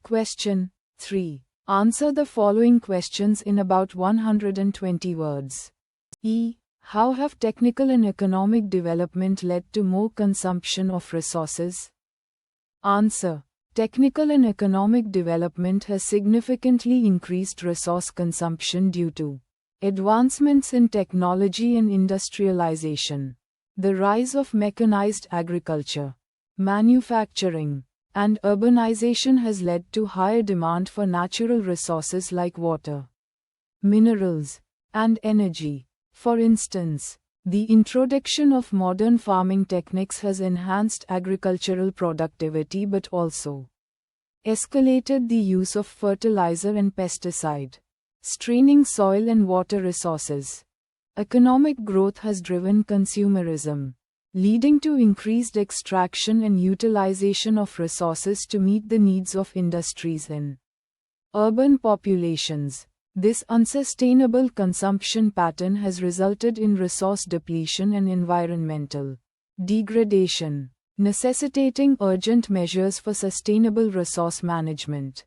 Question 3. Answer the following questions in about 120 words. E. How have technical and economic development led to more consumption of resources? Answer. Technical and economic development has significantly increased resource consumption due to advancements in technology and industrialization, the rise of mechanized agriculture, manufacturing, and urbanization has led to higher demand for natural resources like water, minerals, and energy. For instance, the introduction of modern farming techniques has enhanced agricultural productivity but also escalated the use of fertilizer and pesticide, straining soil and water resources. Economic growth has driven consumerism, leading to increased extraction and utilization of resources to meet the needs of industries in urban populations. This unsustainable consumption pattern has resulted in resource depletion and environmental degradation, necessitating urgent measures for sustainable resource management.